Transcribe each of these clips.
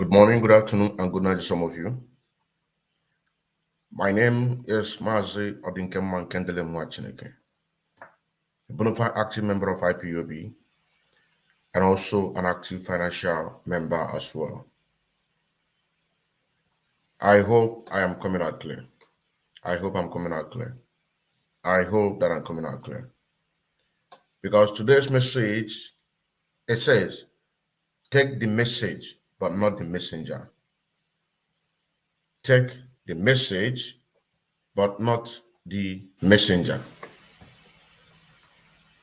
Good morning, good afternoon, and good night to some of you. My name is Mazi Odinkeman Kendele Mwachineke, a bona fide active member of IPOB and also an active financial member as well. I hope I am coming out clear. I hope I'm coming out clear. I hope that I'm coming out clear. Because today's message, it says, take the message, but not the messenger. Take the message, but not the messenger.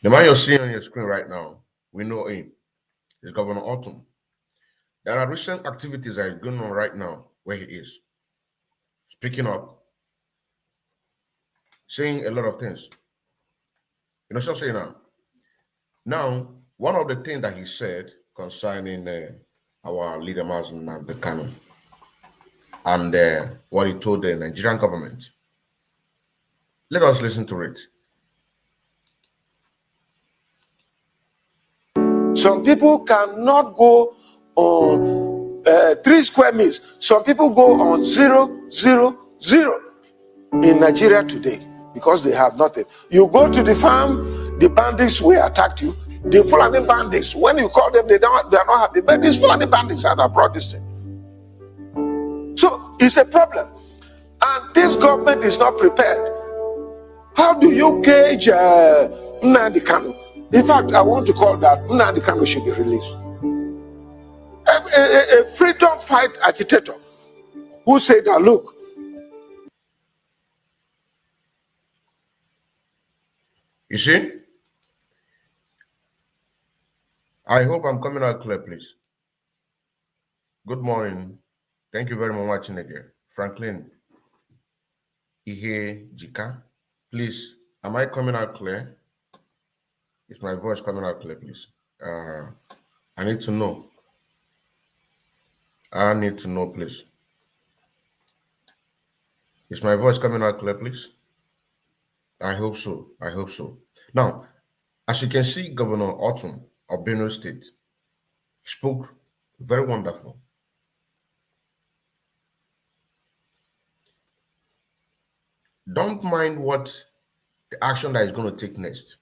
The man you're seeing on your screen right now, we know him. It's Governor Autumn. There are recent activities that are going on right now where he is. Speaking up, saying a lot of things. You know what I'm saying now? Now, one of the things that he said concerning our leader, Mazen Kanu, and what he told the Nigerian government. Let us listen to it. Some people cannot go on 3 square meters. Some people go on 0, 0, 0 in Nigeria today because they have nothing. You go to the farm, the bandits will attack you. The Fulani bandits, when you call them, they are not happy. But these Fulani bandits are not brought this thing. So it's a problem. And this government is not prepared. How do you gauge Nnamdi Kanu? In fact, I want to call that Nnamdi Kanu should be released. A freedom fight agitator who said that, look. You see? I hope I'm coming out clear, please. Good morning. Thank you very much for watching again. Franklin, Ihe Jika, please, am I coming out clear? Is my voice coming out clear, please? I need to know. I need to know, please. Is my voice coming out clear, please? I hope so. I hope so. Now, as you can see, Governor Autumn of Benue State spoke very wonderful. Don't mind what the action that is going to take next.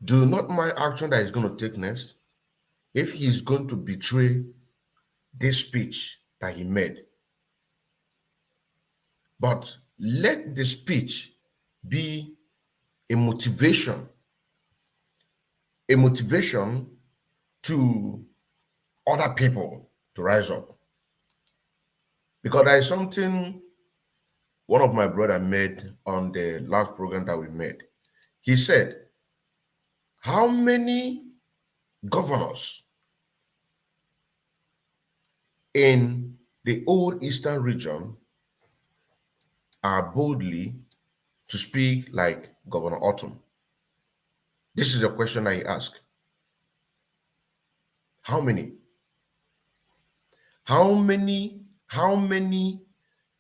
Do not mind action that is going to take next if he is going to betray this speech that he made. But let the speech be a motivation to other people to rise up. Because there is something one of my brother made on the last program that we made. He said, how many governors in the old Eastern region are boldly to speak like Governor Autumn? This is a question that he asked. How many? How many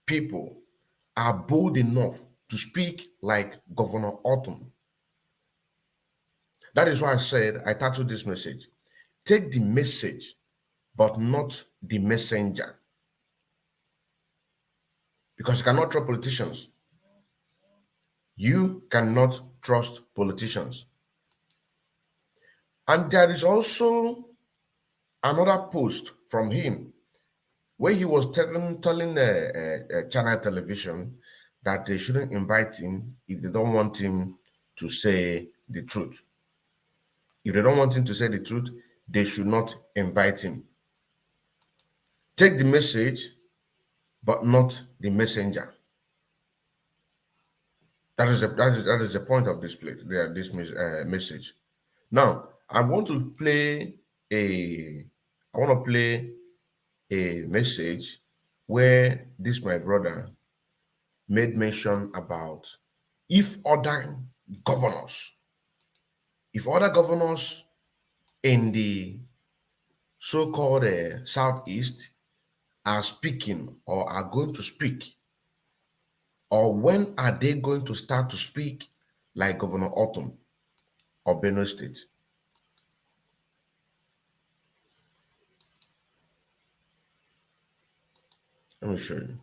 people are bold enough to speak like Governor Autumn? That is why I said, I titled this message, take the message, but not the messenger. Because you cannot trust politicians. You cannot trust politicians. And there is also another post from him where he was telling Channel Television that they shouldn't invite him if they don't want him to say the truth. If they don't want him to say the truth, they should not invite him. Take the message, but not the messenger. That is the point of this message. Now, I want to play a message where this my brother made mention about if other governors in the so-called Southeast are speaking or are going to speak, or when are they going to start to speak like Governor Autumn of Benue State? Let me show you.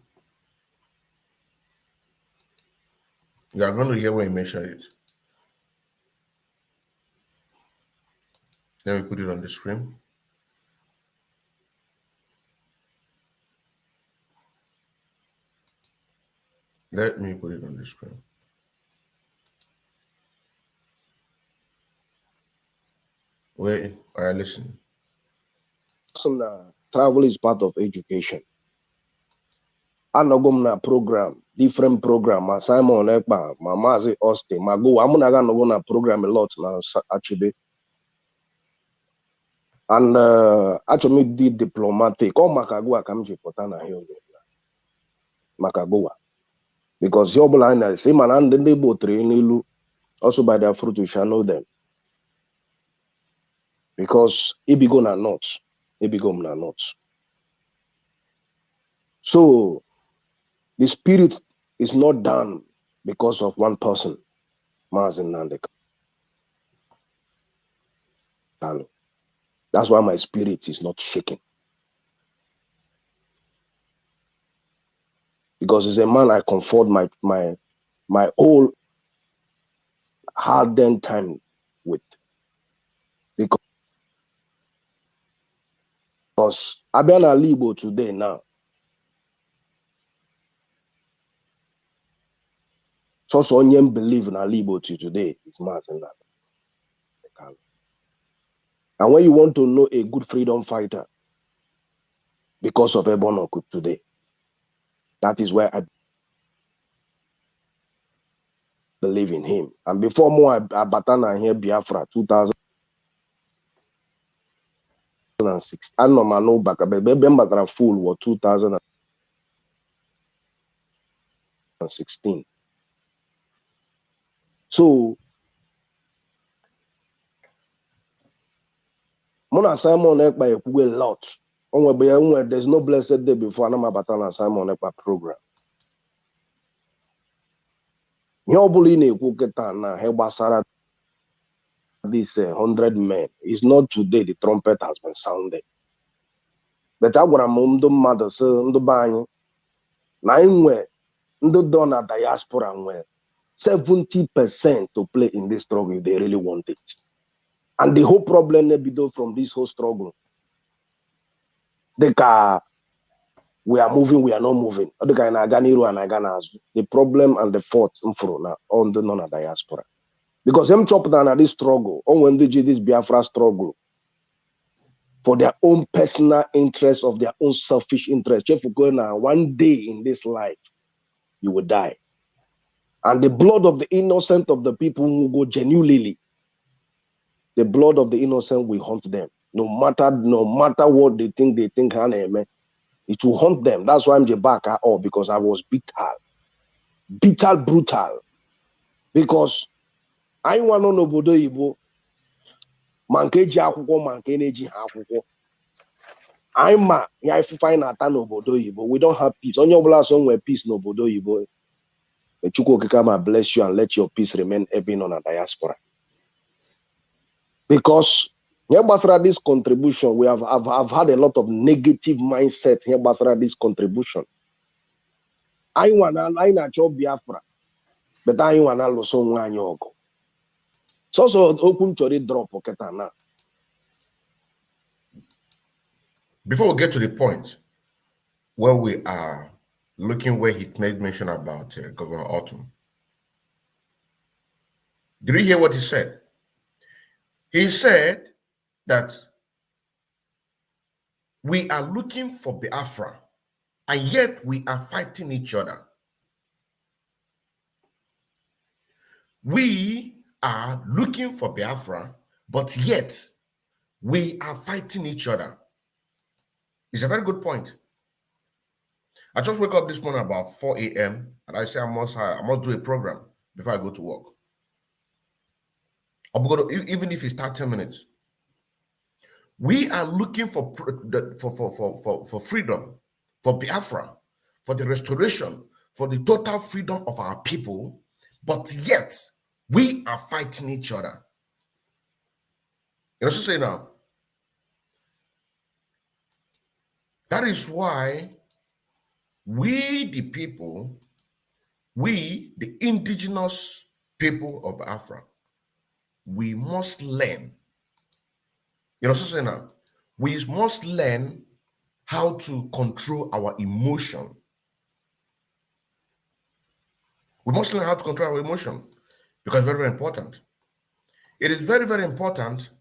You are going to hear when he mentioned it. Let me put it on the screen. Let me put it on the screen. Wait, I listen. Travel is part of education. Anọgo m na program, different program, ma Simon Ekpa, ma Maazị Austin, ma go. I'm gonna go na program a lot now actually. And actually did diplomatic. All Makagoa come to Potana here. Makagoa. Because your blind is same and then they both train also by their fruit you shall know them. Because it be gonna not. It be gonna not. So the spirit is not done because of one person. Mazin Nandek. That's why my spirit is not shaking. Because as a man, I comfort my whole hardened time with. Because I've been a Libo today now. So onion believe in a Libo today is Martin. And when you want to know a good freedom fighter, because of Ebonokut today, that is where I believe in him. And before more, I Batana here Biafra 2006. I know my no back. I remember full was 2016. So Mona Simon Ekpa a lot. There's no blessed day before I'm about an Simon Ekpa program. Nyobuli na Hebasara this 100 men. It's not today the trumpet has been sounded. But I want to mundo mother so ndo banyo. Na inwe ndo dona diaspora nwe 70% to play in this struggle if they really want it. And the whole problem from this whole struggle. We are moving, we are not moving. The problem and the fault on the non-diaspora. Because them chop down at this struggle, on when they do this Biafra struggle, for their own personal interest, of their own selfish interest. If you go now, one day in this life, you will die. And the blood of the innocent of the people who go genuinely, the blood of the innocent will haunt them. No matter what they think, it will haunt them. That's why I'm the back at all, because I was brutal. Because I want to know Bodo Ibo, Mankeji Akuko, Mankeneji Akuko. I'm if you find out no Bodo Ibo, we don't have peace. On your blast somewhere peace no Bodo Ibo. The Chuko Kikama bless you and let your peace remain even on a diaspora. Because here Basra this contribution, I've had a lot of negative mindset here Basra this contribution. I wanna job Biafra, but I wanna lose one yogo. So open to the drop now. Before we get to the point where we are looking where he made mention about Governor Autumn, did you hear what he said? He said that we are looking for Biafra, and yet we are fighting each other. We are looking for Biafra, but yet we are fighting each other. It's a very good point. I just wake up this morning about 4 a.m. and I say I must do a program before I go to work. I'm going to, even if it's 30 minutes. We are looking for freedom, for Biafra, for the restoration, for the total freedom of our people, but yet we are fighting each other. You know what I'm saying now? That is why We, the people, we, the indigenous people of Africa, we must learn. You know what I'm saying now? We must learn how to control our emotion. We must learn how to control our emotion because it's very, very important. It is very, very important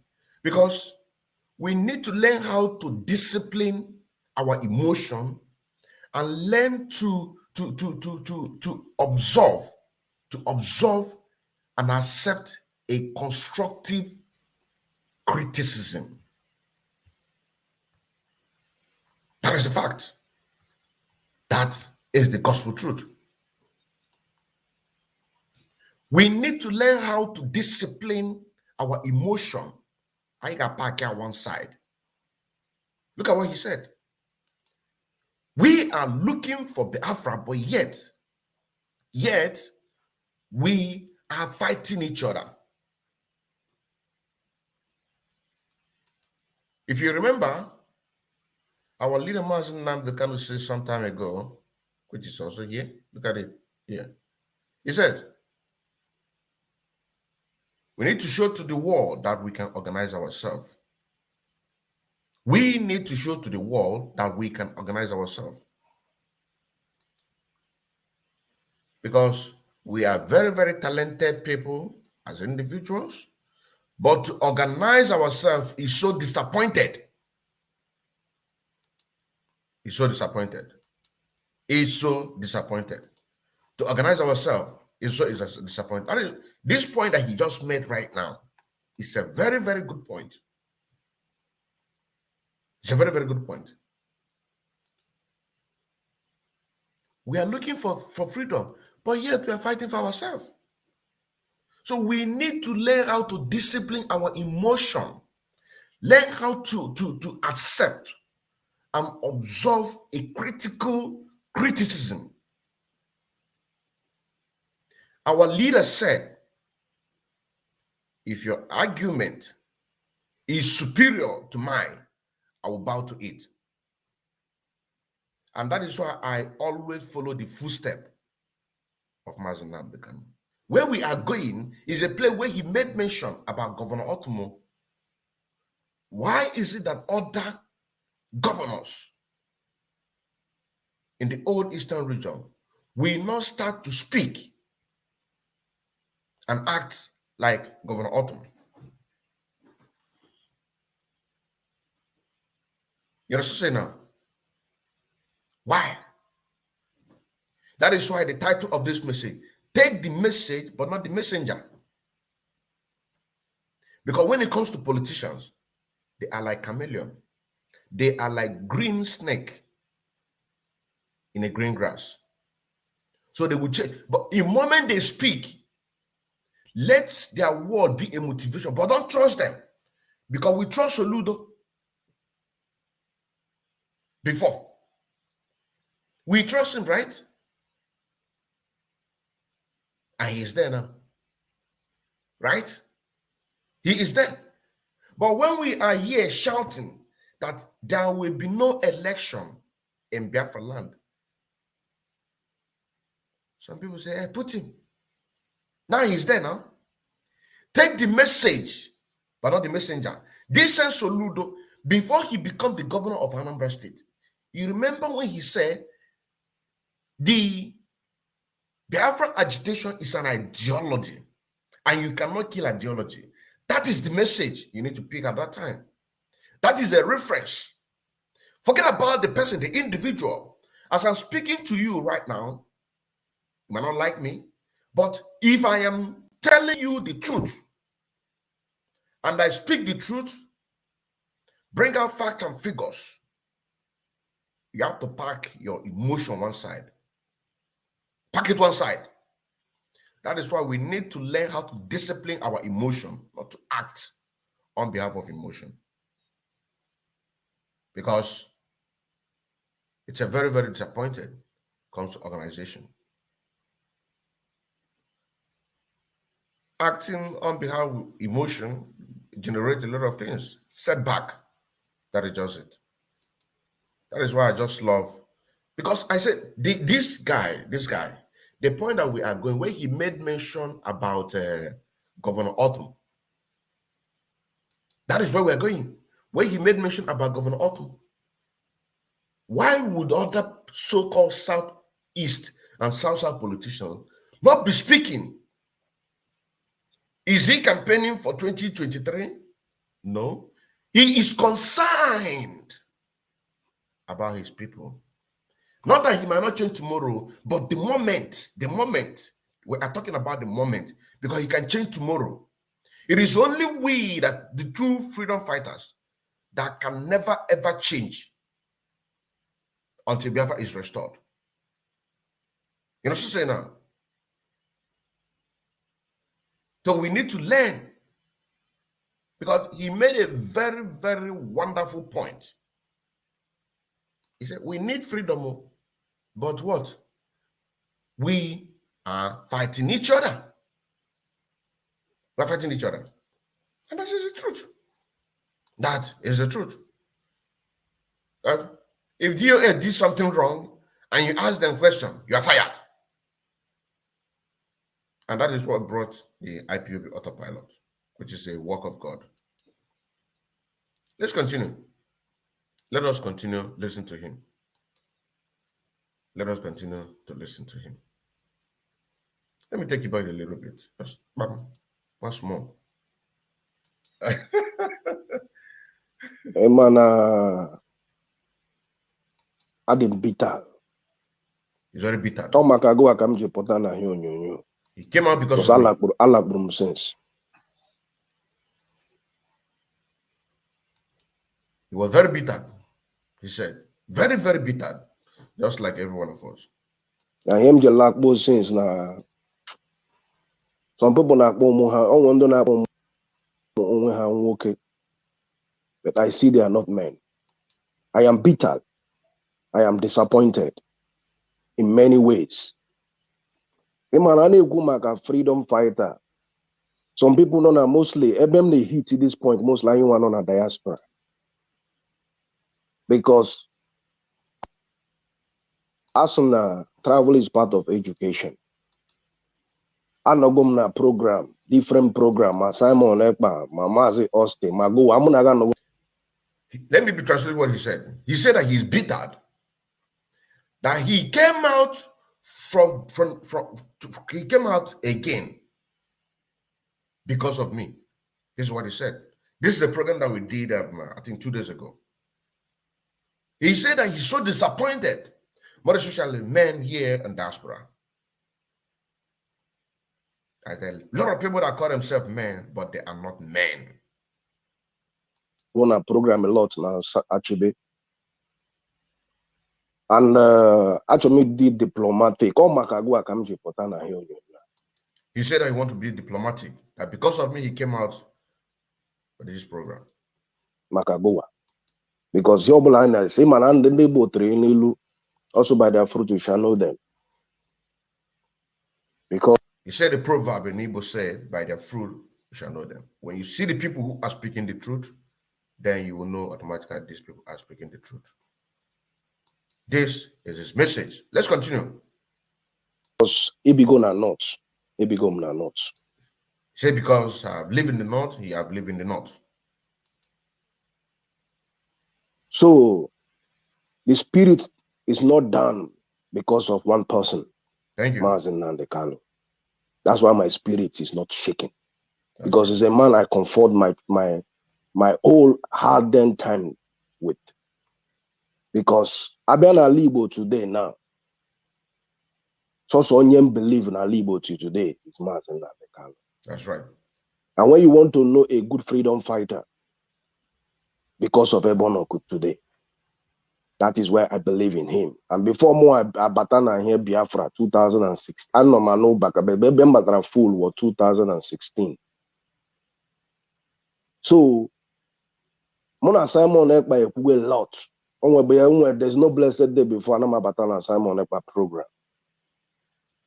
because we need to learn how to discipline our emotion and learn to observe and accept a constructive criticism. That is the fact. That is the gospel truth. We need to learn how to discipline our emotion. I got back at one side. Look at what he said. We are looking for Biafra, but yet we are fighting each other. If you remember, our leader Mazen Nnamdi Kanu said some time ago, which is also here. Look at it here. He said, we need to show to the world that we can organize ourselves. We need to show to the world that we can organize ourselves. Because we are very, very talented people as individuals, but to organize ourselves is so disappointed. It's so disappointed. It's so disappointed. To organize ourselves is so disappointed. That is, this point that he just made right now is a very, very good point. It's a very, very good point. We are looking for freedom, but yet we are fighting for ourselves. So we need to learn how to discipline our emotion, learn how to accept and observe a critical criticism. Our leader said, if your argument is superior to mine, I will bow to it. And that is why I always follow the footstep of Mazen Nnamdi Kanu. Where we are going is a place where he made mention about Governor Otomo. Why is it that other governors in the old Eastern region will not start to speak and act like Governor Otomo? You understand now? Why? That is why the title of this message, take the message, but not the messenger. Because when it comes to politicians, they are like chameleon. They are like green snake in a green grass. So they will change. But the moment they speak, let their word be a motivation. But don't trust them. Because we trust Soludo before. We trust him, right? And he is there now. Right? He is there. But when we are here shouting that there will be no election in Biafra land, some people say, hey, put him. Now he's there now. Take the message, but not the messenger. This same Soludo, before he became the governor of Anambra State, you remember when he said the Biafra agitation is an ideology and you cannot kill ideology. That is the message you need to pick at that time. That is a reference. Forget about the person, the individual. As I'm speaking to you right now, you might not like me, but if I am telling you the truth and I speak the truth, bring out facts and figures, you have to park your emotion one side. Pack it one side. That is why we need to learn how to discipline our emotion, not to act on behalf of emotion. Because it's a very, very disappointed comes to organization. Acting on behalf of emotion generates a lot of things. Setback. That is just it. That is why I just love Because I said, this guy, the point that we are going, where he made mention about Governor Autumn, that is where we're going. Where he made mention about Governor Autumn. Why would other so-called Southeast and South politicians not be speaking? Is he campaigning for 2023? No. He is concerned about his people. Not that he might not change tomorrow, but the moment, we are talking about the moment, because he can change tomorrow. It is only we, that the true freedom fighters, that can never ever change until Biafra is restored. You know what I'm saying now? So we need to learn, because he made a very, very wonderful point. He said, we need freedom, but what? We are fighting each other. We're fighting each other. And that is the truth. That is the truth. If DOA did something wrong and you ask them a question, you are fired. And that is what brought the IPOB Autopilot, which is a work of God. Let's continue. Let us continue listening to him. Let us continue to listen to him. Let me take you back a little bit. Just once more. Emana Adim bitter. He's very bitter. Tomakago akamje potana hiyo. He came out because of me. Alakbrum sense. He was very bitter. He said, very, very bitter, just like every one of us. Na him je lakbo sense na. Some people na okay. But I see they are not men. I am bitter. I am disappointed in many ways. A freedom fighter. Some people know mostly they hit to this point, most likely one on a diaspora. Because asuna travel is part of education. Anogomna program, different program, Simon Ekpa, Mamazi Oste, Mago, Amunaga. Let me be translating what he said. He said that he's bitter. That he came out he came out again because of me. This is what he said. This is a program that we did, I think 2 days ago. He said that he's so disappointed, more especially men here in diaspora. A lot of people that call themselves men, but they are not men. Wanna program a lot now, actually. And actually did diplomatic. He said that he want to be diplomatic. That because of me, he came out for this program. Makagoa. Because your blind is him and they both train also by their fruit you shall know them. Because he said the proverb in Igbo said, by their fruit you shall know them. When you see the people who are speaking the truth, then you will know automatically these people are speaking the truth. This is his message. Let's continue. Because Ibigona not. Ibigona not. Say because I've lived in the north, he have lived in the north. So the spirit is not done because of one person. Thank you. Mazen Nandekalo. That's why my spirit is not shaking. Because as a man I comfort my whole hardened time with. Because Abiana Libo today now. So onion believe in Alibo today is Mazen Nandekalo. That's right. And when you want to know a good freedom fighter, because of Ebonoku today, that is where I believe in him. And before more, Abatana here Biafra 2006. I know my no back. I full was 2016. So, Mona Simon Ekpa a lot. There's no blessed day before I'm Abatana Simon Ekpa program.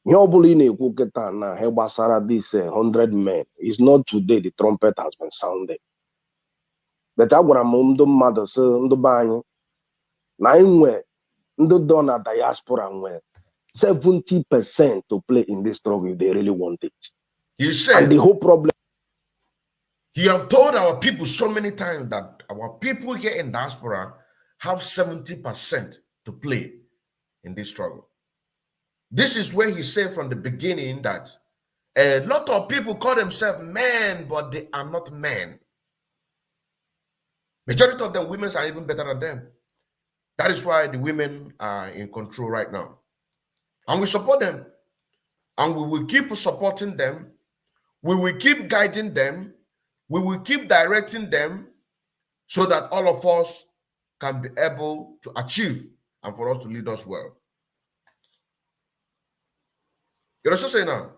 Nyobuline Kuketana Hebasara this 100 men. It's not today the trumpet has been sounded. But I want to mother so the bang. Nine ndị dọ diaspora nwere 70% to play in this struggle if they really want it. He And said, the whole problem. he have told our people so many times that our people here in diaspora have 70% to play in this struggle. This is where he said from the beginning that a lot of people call themselves men, but they are not men. Majority of them, women are even better than them. That is why the women are in control right now. And we support them. And we will keep supporting them. We will keep guiding them. We will keep directing them so that all of us can be able to achieve and for us to lead us well. You know what I'm saying now?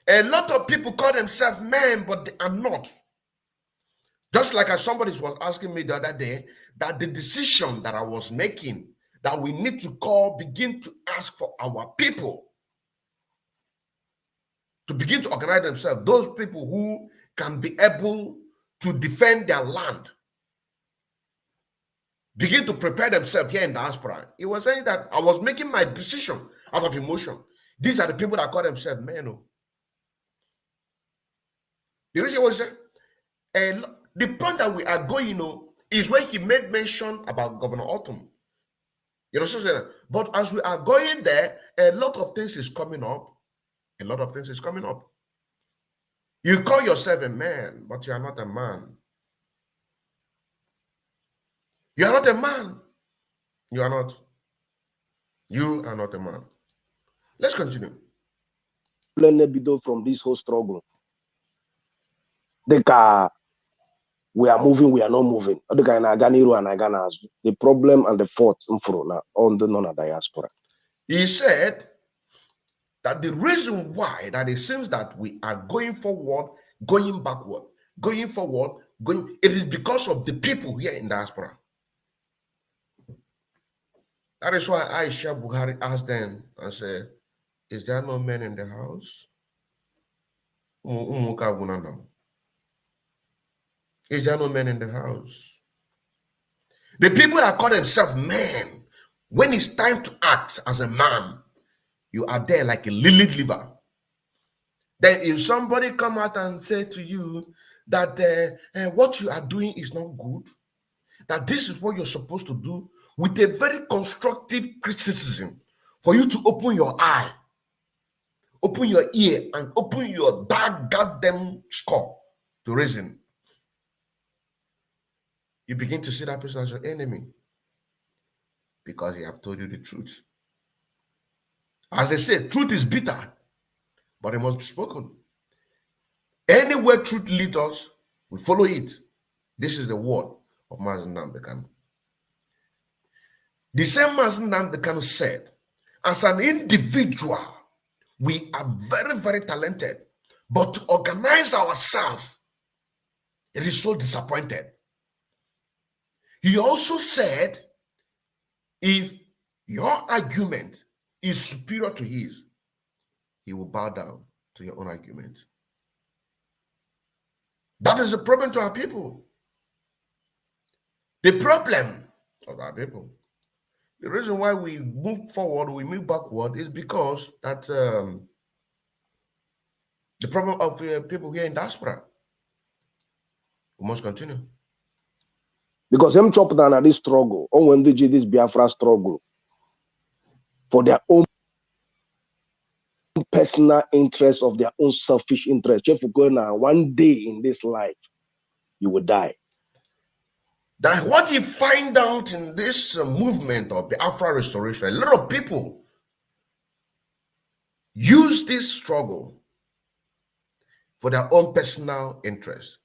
A lot of people call themselves men, but they are not. Just like as somebody was asking me the other day, that the decision that I was making, that we need to begin to ask for our people to begin to organize themselves, those people who can be able to defend their land, begin to prepare themselves here in diaspora. He was saying that I was making my decision out of emotion. These are the people that call themselves men. Oh. The reason was the point that we are going, is when he made mention about Governor Autumn. You know, so, but as we are going there, a lot of things is coming up. A lot of things is coming up. You call yourself a man, but you are not a man. You are not a man. You are not. You are not a man. Let's continue. From this whole struggle. The we are moving, we are not moving. The problem and the fault on the non-diaspora. He said that the reason why that it seems that we are going forward, going backward, going forward, it is because of the people here in diaspora. That is why Aisha Buhari asked them and said, is there no men in the house? Is there no men in the house? The people that call themselves men, when it's time to act as a man, you are there like a lily liver. Then if somebody come out and say to you that what you are doing is not good, that this is what you're supposed to do, with a very constructive criticism, for you to open your eye, open your ear, and open your dark goddamn skull to reason, you begin to see that person as your enemy because he have told you the truth. As they say, truth is bitter, but it must be spoken. Anywhere truth leads us, we follow it. This is the word of Mazen Nnamdi Kanu. The same Mazen Nnamdi Kanu said, as an individual, we are very, very talented, but to organize ourselves, it is so disappointed. He also said, if your argument is superior to his, he will bow down to your own argument. That is a problem to our people. The problem of our people. The reason why we move forward, we move backward, is because that the problem of people here in diaspora. We must continue. Because them chop down at this struggle, or when they do this Biafra struggle, for their own personal interest, of their own selfish interest. If you go now, one day in this life, you will die. That what you find out in this movement of Biafra restoration, a lot of people use this struggle for their own personal interest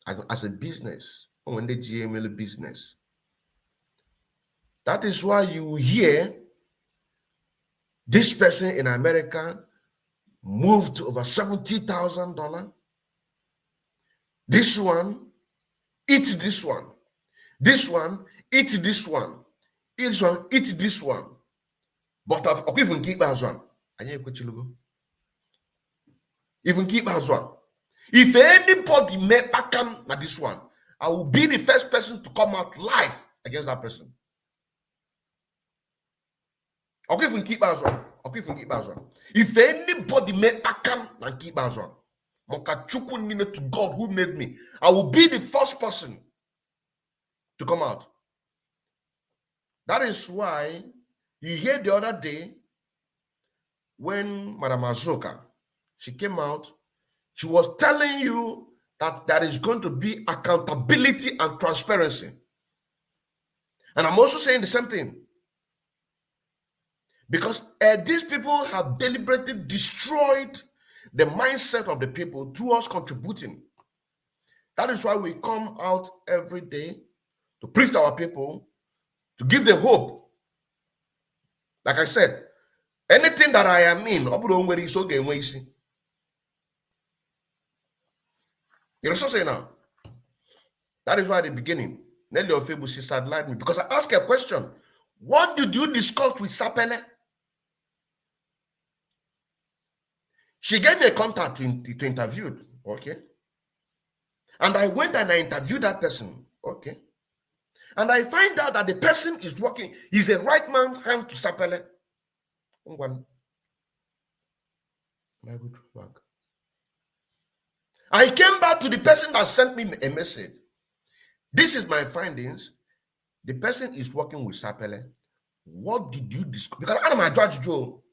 as a business, or when they GML business. That is why you hear this person in America moved to over $70,000. This one, eat this one. This one, eat this one. This one, eat this one. But even keep as one. Even keep as one. If anybody may come at this one, I will be the first person to come out live against that person. Okay, if we keep us on. Okay, if we keep us on. If anybody make akam and keep us on, to God who made me, I will be the first person to come out. That is why you hear the other day when Madam Azoka, she came out, she was telling you that there is going to be accountability and transparency. And I'm also saying the same thing. Because these people have deliberately destroyed the mindset of the people towards contributing. That is why we come out every day to preach to our people, to give them hope. Like I said, anything that I am in, you know what I'm saying now? That is why at the beginning, Nelly Ofebusi sidelined me because I asked a question. What did you discuss with Sapele? She gave me a contact to interview, okay? And I went and I interviewed that person, okay? And I find out that the person is working, he's a right man hand to Sapele. I came back to the person that sent me a message. This is my findings. The person is working with Sapele. What did you discuss? Because I'm a judge, Joe.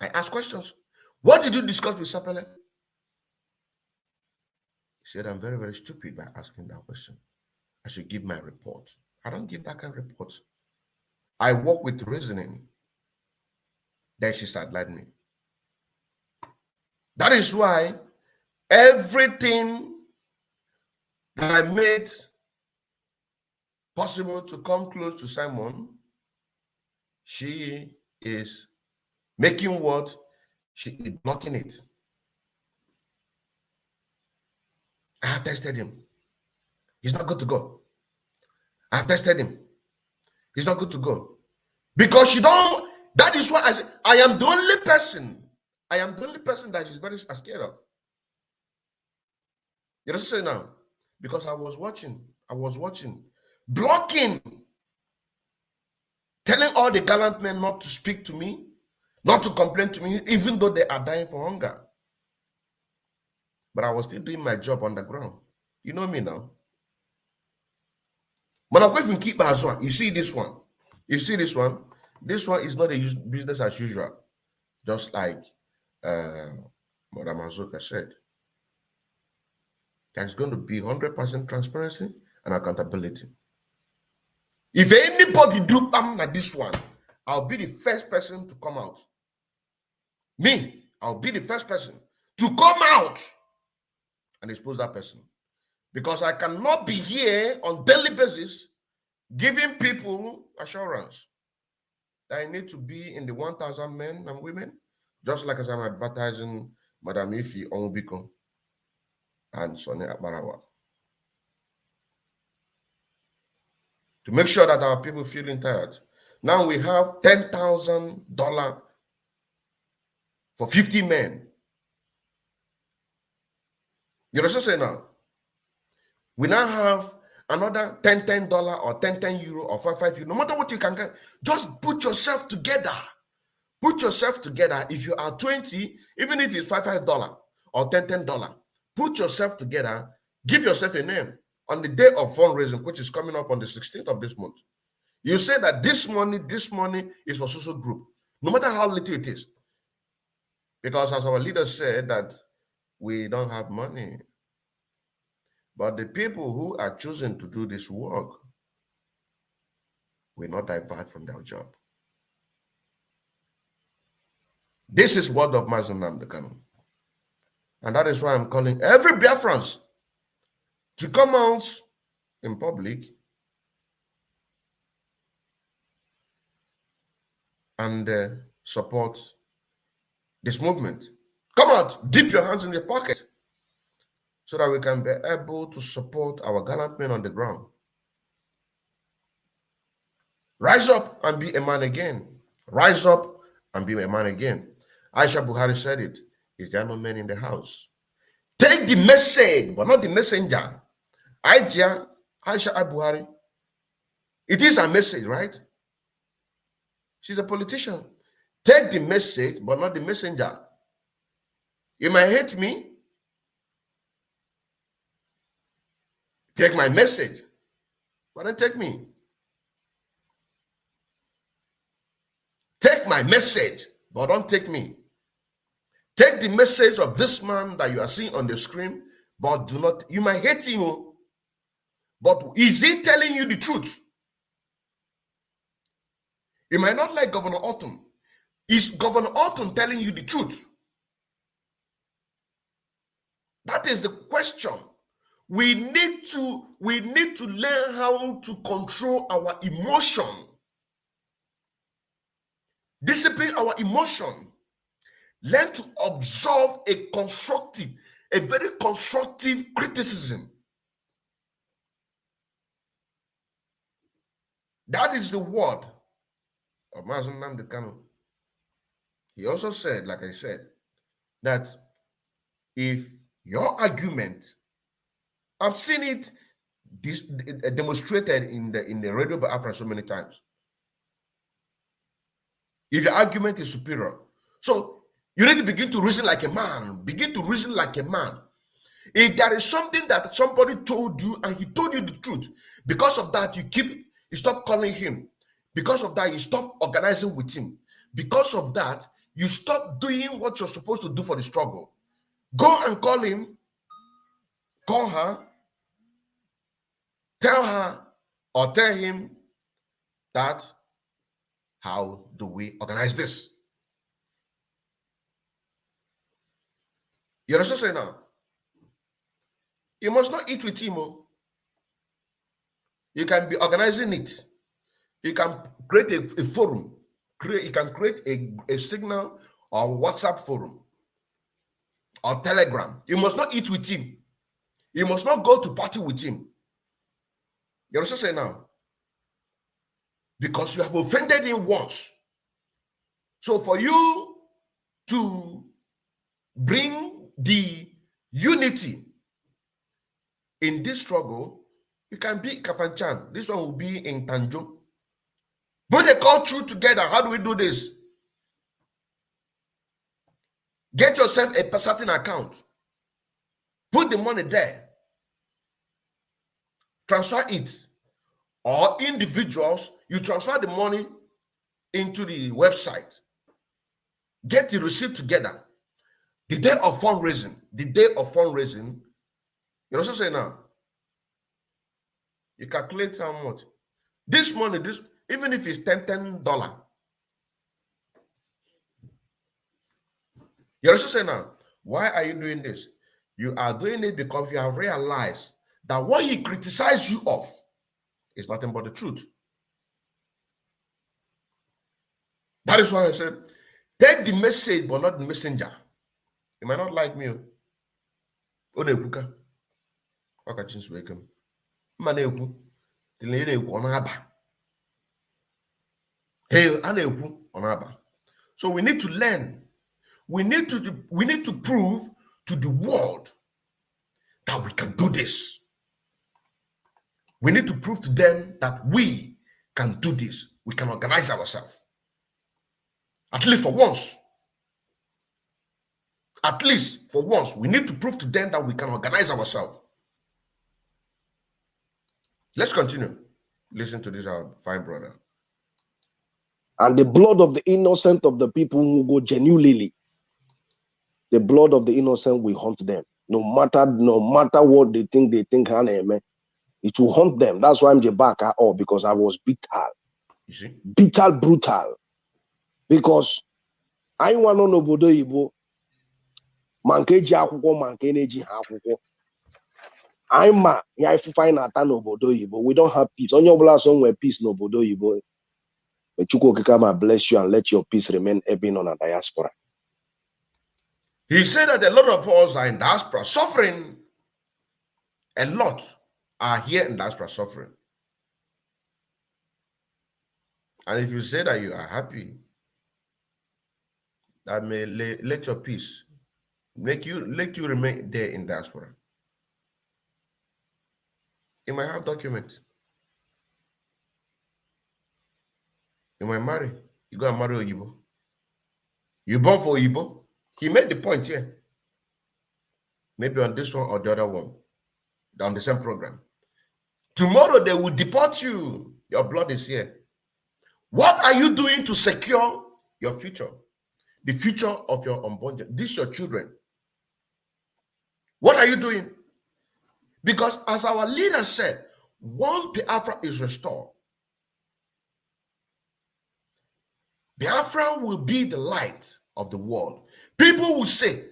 I ask questions. What did you discuss with Sapele? He said, I'm very, very stupid by asking that question. I should give my report. I don't give that kind of report. I work with reasoning. Then she sidelined me. That is why everything that I made possible to come close to Simon, she is making what? She is blocking it. I have tested him. He's not good to go. I have tested him. He's not good to go. Because she don't, that is why I say, I am the only person that she's very scared of. You know what I'm saying now? Because I was watching, blocking, telling all the gallant men not to speak to me, not to complain to me, even though they are dying for hunger. But I was still doing my job on the ground. You know me now. But I'm going to keep as one. You see this one? You see this one? This one is not a business as usual. Just like Madam Azoka said. There's going to be 100% transparency and accountability. If anybody do like this one, I'll be the first person to come out. Me, I'll be the first person to come out and expose that person. Because I cannot be here on daily basis giving people assurance that I need to be in the 1,000 men and women, just like as I'm advertising Madam Ifi Onwubiko and Sonny Abarawa. To make sure that our people feel entitled. Now we have $10,000 for 50 men. You know what I'm saying now? We now have another $10 or €10 or €5. No matter what you can get, just put yourself together. Put yourself together. If you are 20, even if it's $5 or $10, put yourself together. Give yourself a name on the day of fundraising, which is coming up on the 16th of this month. You say that this money is for social group, no matter how little it is. Because as our leader said that we don't have money. But the people who are choosing to do this work will not divert from their job. This is word of Mazi Nnamdi Kanu. And that is why I'm calling every Biafrans to come out in public and support this movement. Come out, dip your hands in your pocket so that we can be able to support our gallant men on the ground. Rise up and be a man again. Rise up and be a man again. Aisha Buhari said it. Is there no men in the house? Take the message, but not the messenger. Aisha Buhari. It is a message, right? She's a politician. Take the message, but not the messenger. You might hate me. Take my message, but don't take me. Take my message, but don't take me. Take the message of this man that you are seeing on the screen, but do not, you might hate him, but is he telling you the truth? You might not like Governor Orton. Is Governor Orton telling you the truth? That is the question. We need to learn how to control our emotion. Discipline our emotion. Learn to observe a very constructive criticism. That is the word of Mazen Nnamdi Kanu. He also said, like I said, that if your argument, I've seen it demonstrated in the Radio Biafra so many times. If your argument is superior, so you need to begin to reason like a man. Begin to reason like a man. If there is something that somebody told you and he told you the truth, because of that, you stop calling him. Because of that, you stop organizing with him. Because of that, you stop doing what you're supposed to do for the struggle. Go and call him, call her, tell her or tell him that, how do we organize this? You understand what I'm saying now? You must not eat with him. You can be organizing it. You can create a forum. You can create a signal or WhatsApp forum or Telegram. You must not eat with him. You must not go to party with him. You understand what I'm saying now? Because you have offended him once. So for you to bring the unity in this struggle, you can be Kafanchan. This one will be in Tanjo. But they call through together. How do we do this? Get yourself a certain account. Put the money there. Transfer it. Or individuals, you transfer the money into the website. Get the receipt together. The day of fundraising, you know what I'm saying now? You calculate how much. This money, even if it's $10. You know what I'm saying now? Why are you doing this? You are doing it because you have realized that what he criticized you of is nothing but the truth. That is why I said, take the message, but not the messenger. You might not like me. Onekuka. Wakachinsu wekem. Maneku. Tilene onaba. Hey, aneku onaba. So we need to learn. We need to prove to the world that we can do this. We need to prove to them that we can do this. We can organize ourselves. At least for once. At least for once, we need to prove to them that we can organize ourselves. Let's continue. Listen to this, our fine brother. And the blood of the innocent of the people who go genuinely, the blood of the innocent will haunt them. No matter what they think, it will haunt them. That's why I'm the back at all, because I was bitter. You see? Bitter, brutal. Because I want to know Bodo Ibo. Mankeji akwụkwọ manke na-eji ha akwụkwọ. I'm ya ifufe na-ata n'obodo Igbo. We don't have peace. Onye ọbụla so nwere peace n'obodo Igbo. Chukwu okike ma bless you and let your peace remain even on a diaspora. He said that a lot of us are in diaspora suffering. A lot are here in diaspora suffering. And if you say that you are happy, that may let your peace let you remain there in diaspora. You might have documents. You might marry. You go and marry Oyibo. You born for Igbo? He made the point here. Maybe on this one or the other one. On the same program. Tomorrow they will deport you. Your blood is here. What are you doing to secure your future? The future of your unborn. This your children. What are you doing? Because as our leader said, once Biafra is restored, Biafra will be the light of the world. People will say,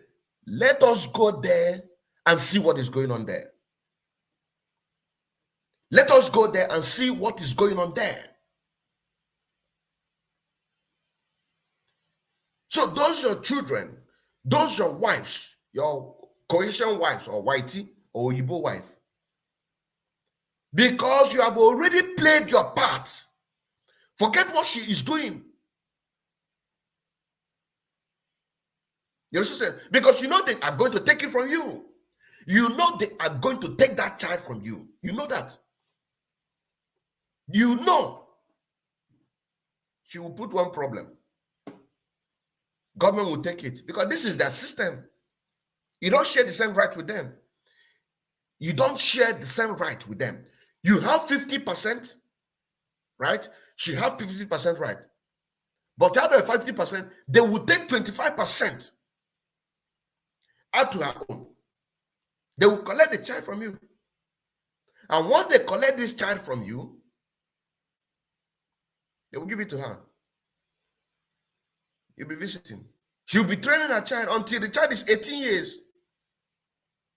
let us go there and see what is going on there. Let us go there and see what is going on there. So those your children, those your wives, your Croatian wives or whitey or Igbo wife, because you have already played your part, forget what she is doing. You understand? Because you know they are going to take it from you. You know they are going to take that child from you. You know that. You know. She will put one problem. Government will take it because this is their system. You don't share the same right with them. You don't share the same right with them. You have 50%, right? She have 50% right. But out of 50%, they will take 25% out to her own. They will collect the child from you. And once they collect this child from you, they will give it to her. You'll be visiting. She'll be training her child until the child is 18 years.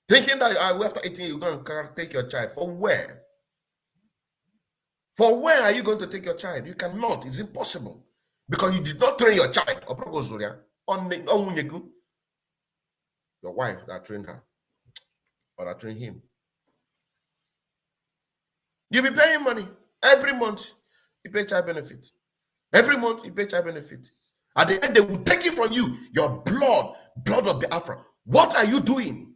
Thinking that after 18 you're going to take your child. For where? For where are you going to take your child? You cannot. It's impossible. Because you did not train your child. Your wife that trained her. Or that trained him. You'll be paying money. Every month, you pay child benefit. Every month, you pay child benefit. At the end, they will take it from you. Your blood of Biafra. What are you doing?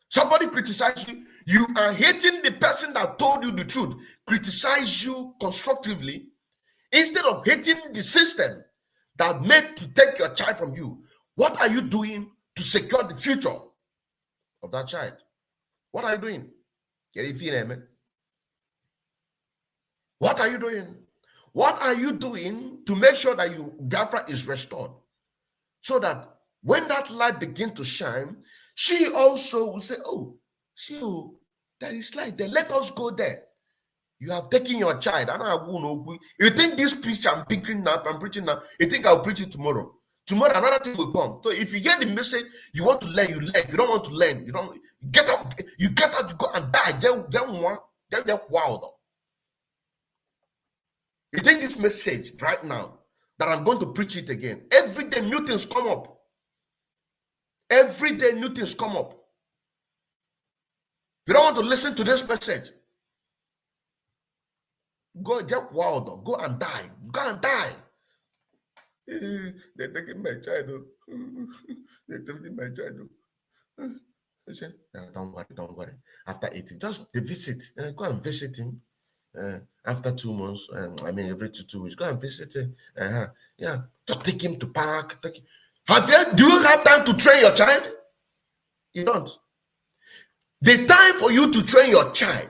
Somebody criticize you. You are hating the person that told you the truth. Criticize you constructively instead of hating the system that made to take your child from you. What are you doing to secure the future of that child? What are you doing? What are you doing? What are you doing to make sure that Biafra is restored? So that when that light begins to shine, she also will say, oh, there is light there. Let us go there. You have taken your child. You think this preach I'm preaching now, you think I'll preach it tomorrow. Tomorrow another thing will come. So if you get the message, you want to learn, you learn. If you don't want to learn, you don't get up, you go and die. Then wild. You think this message right now that I'm going to preach it again? Every day new things come up. Every day new things come up. If you don't want to listen to this message, go get wild. Go and die. Go and die. They're taking my child. They're taking my child. I said, no, don't worry. After 80, just the visit. Go and visit him. After 2 months, every 2 weeks, go and visit him. Yeah, just take him to park. Do you have time to train your child? You don't. The time for you to train your child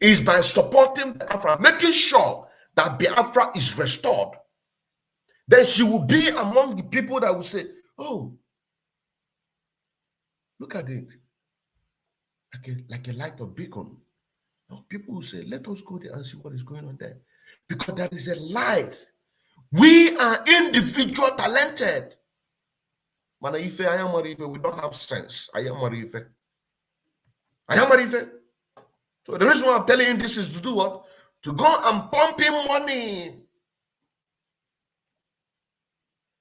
is by supporting Biafra, making sure that Biafra is restored. Then she will be among the people that will say, oh, look at it. Like a light of beacon. Now people will say, let us go there and see what is going on there. Because there is a light. We are individual talented. Man, if I am Marife, we don't have sense. I am Marife. So the reason why I'm telling you this is to do what? To go and pump in money.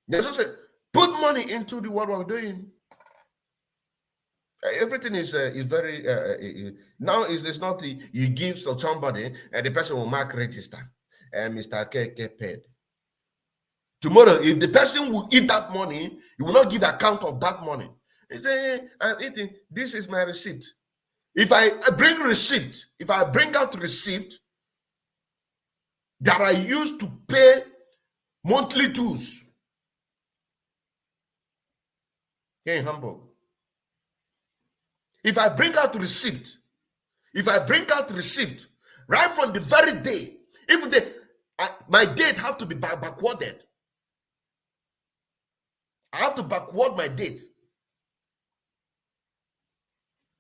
Yes, I put money into the what we're doing. Everything is very now. It's not you give to somebody and the person will mark register and Mr. KK paid. Tomorrow, if the person will eat that money, you will not give account of that money. You say, I'm eating. This is my receipt. If I bring receipt, if I bring out receipt that I used to pay monthly dues, here in Hamburg. If I bring out receipt, right from the very day, even my date have to be backwarded. I have to backward my date.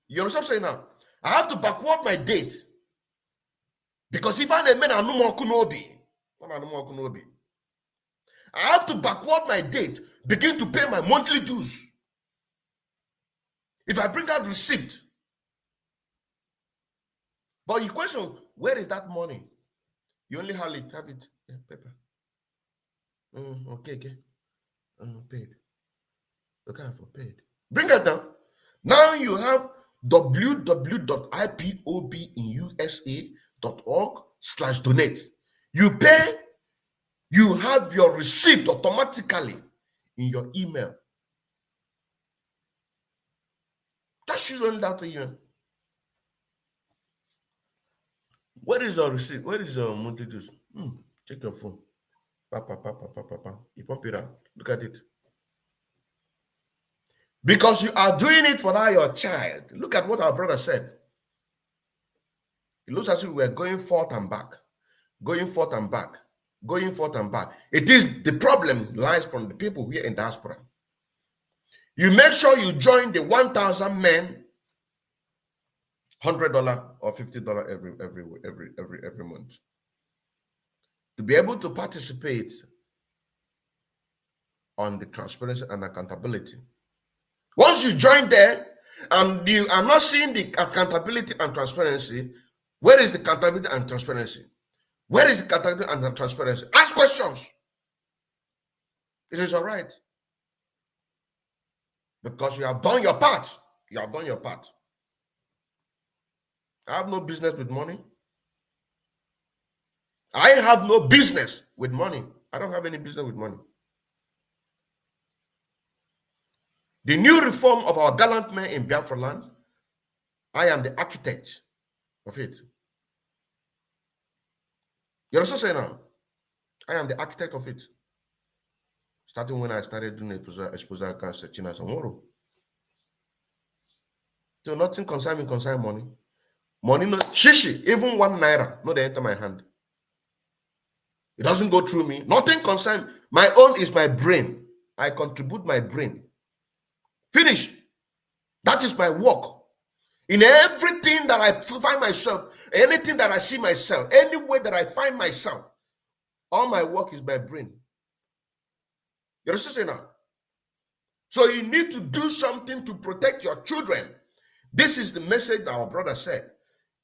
You understand what I'm saying now? I have to backward my date. Because if I men are no more kunobi, I have to backward my date, begin to pay my monthly dues. If I bring out receipt. But you question, where is that money? You only have it, yeah, paper. Okay. Paid. Okay, for paid. Bring it down. Now you have www.ipobinUSA.org/donate. You pay, you have your receipt automatically in your email. That's usually that email. Where is your receipt? Where is your monthly dues? Check your phone. You pump it out. Look at it. Because you are doing it for that your child. Look at what our brother said. It looks as if we're going forth and back. It is the problem lies from the people here in diaspora. You make sure you join the 1,000 men, $100 or $50 every month, to be able to participate on the transparency and accountability. Once you join there and you are not seeing the accountability and transparency, where is the accountability and transparency? Where is the accountability and transparency? Ask questions. It is all right. Because you have done your part. I have no business with money. I have no business with money. I don't have any business with money. The new reform of our gallant men in Biafra land, I am the architect of it. You're also saying now, I am the architect of it. Starting when I started doing exposure against China Samoro. So nothing concern money. Money, no shishi, even 1 naira, no, they enter my hand. It doesn't go through me. Nothing concern. My own is my brain. I contribute my brain. Finish. That is my work. In everything that I find myself, anything that I see myself, any way that I find myself, all my work is my brain. You understand now? So you need to do something to protect your children. This is the message that our brother said.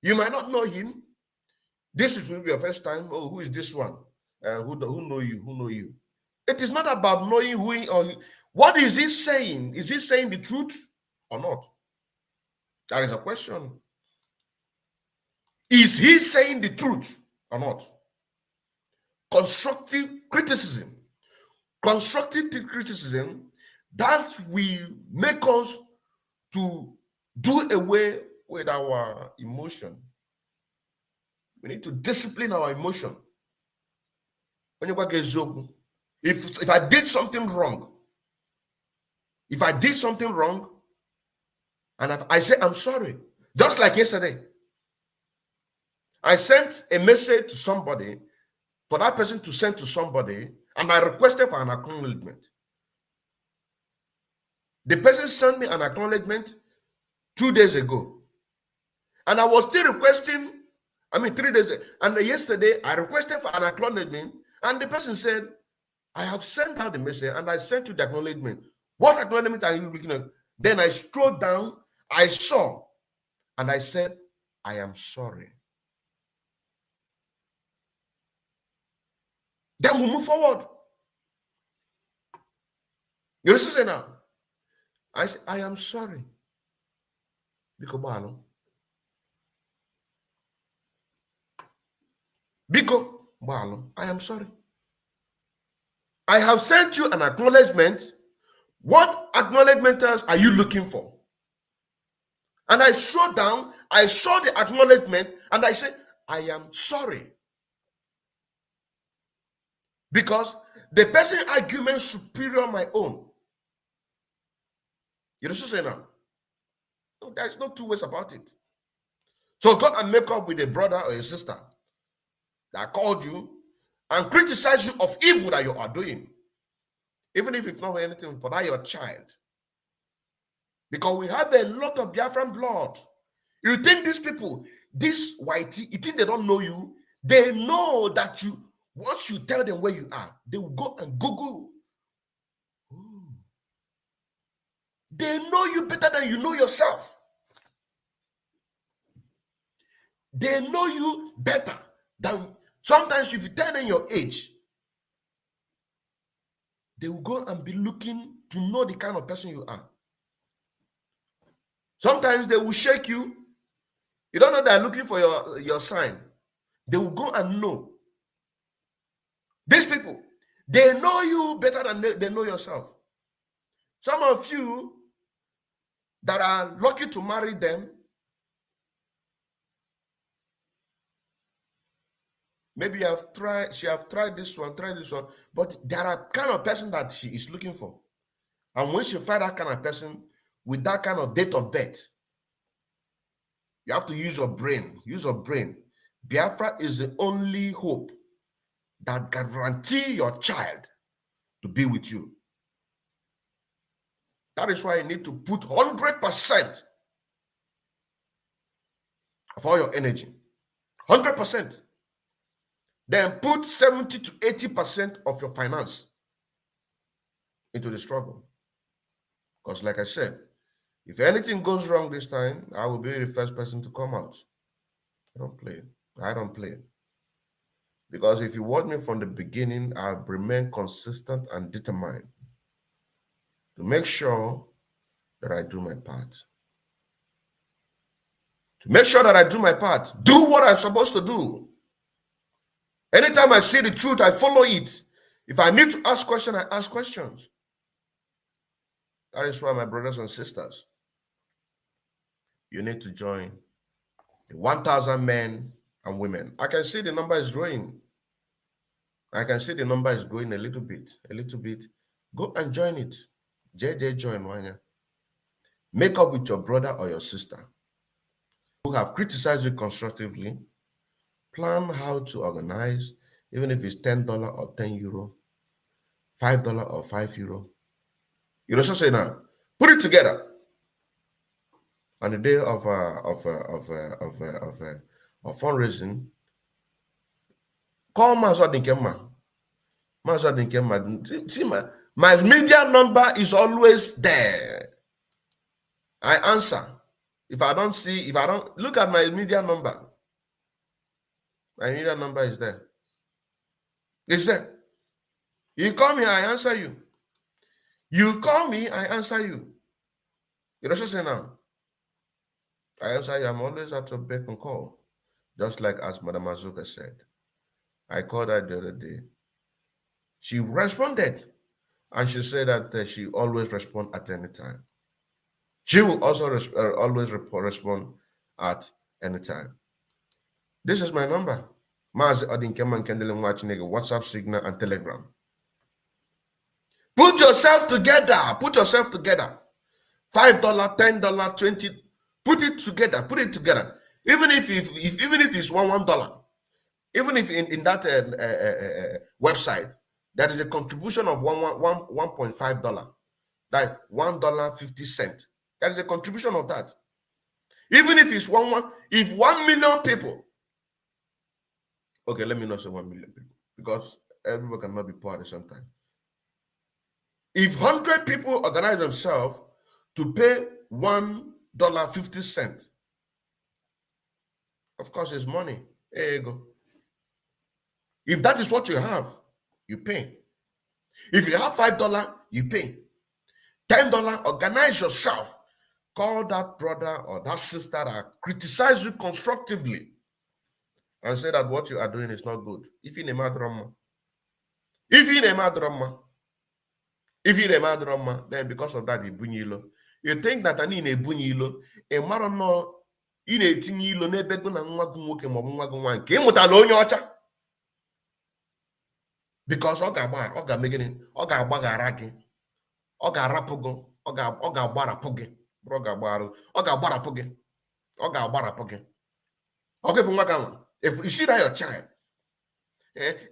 You might not know him. This is maybe your first time. Oh, who is this one? Who know you? Who know you? It is not about knowing who he or what is he saying. Is he saying the truth or not? That is a question. Is he saying the truth or not? Constructive criticism. Constructive criticism that will make us to do away with our emotion. We need to discipline our emotion. If I did something wrong, and I say I'm sorry, just like yesterday, I sent a message to somebody for that person to send to somebody, and I requested for an acknowledgement. The person sent me an acknowledgement 2 days ago, and I was still requesting. 3 days ago, and yesterday I requested for an acknowledgement, and the person said, I have sent out the message and I sent you the acknowledgement. What acknowledgement are you looking at? Then I strolled down, I saw, and I said, I am sorry. Then we move forward. You listen now. I say, I am sorry. Biko, I am sorry. I have sent you an acknowledgement. What acknowledgement are you looking for? And I strode down, I saw the acknowledgement, and I said, I am sorry. Because the person argument superior my own. You know what I'm saying now? No, there's no two ways about it. So go and make up with a brother or a sister that called you and criticize you of evil that you are doing. Even if it's not anything for that your child. Because we have a lot of Biafran blood. You think these people, this whitey, you think they don't know you? They know that you, once you tell them where you are, they will go and Google. Ooh. They know you better than you know yourself. They know you better than, sometimes if you tell them your age, they will go and be looking to know the kind of person you are. Sometimes they will shake you. You don't know they're looking for your sign. They will go and know. These people, they know you better than they know yourself. Some of you that are lucky to marry them, maybe she have tried this one, but there are kind of person that she is looking for. And when she find that kind of person with that kind of date of birth, you have to use your brain. Use your brain. Biafra is the only hope that guarantee your child to be with you. That is why you need to put 100% of all your energy. 100%. Then put 70 to 80% of your finance into the struggle. Because like I said, if anything goes wrong this time, I will be the first person to come out. I don't play. I don't play. Because if you watch me from the beginning, I've remained consistent and determined to make sure that I do my part. To make sure that I do my part. Do what I'm supposed to do. Anytime I see the truth, I follow it. If I need to ask questions, I ask questions. That is why, my brothers and sisters, you need to join the 1,000 men and women. I can see the number is growing. I can see the number is growing a little bit. Go and join it. JJ join Wanya. Make up with your brother or your sister who have criticized you constructively. Plan how to organize, even if it's $10 or €10, $5 or €5. You know what I'm saying now? Put it together. On the day of fundraising, call Master Dinkema. See, my media number is always there. I answer. If I don't look at my media number. My media number is there. It's there. You call me, I answer you. You call me, I answer you. You know what I'm saying now? I answer you. I'm always at your beck and call. Just like as Madam Azuka said. I called her the other day. She responded. And she said that she always responds at any time. She will also always respond at any time. This is my number. Mazi Odinkeman Kendele Mwachinege, WhatsApp, Signal, and Telegram. Put yourself together. Put yourself together. $5, $10, $20. Put it together. Even if it's $1. Even if in that website, there is a contribution of $1.5. Like $1.50. That is a contribution of that. Even if it's 1 million people. Okay, let me not say 1 million people because everyone cannot be poor at the same time. If 100 people organize themselves to pay $1.50, of course, it's money. There you go. If that is what you have, you pay. If you have $5, you pay. $10, organize yourself. Call that brother or that sister that criticize you constructively and say that what you are doing is not good. If you name a drama, then because of that, you think that I need a bunyilo, a marono in a tinilo, never gonna wagon because Oga making Oga Bagaraki, Oga Rapogo. If you see that your child,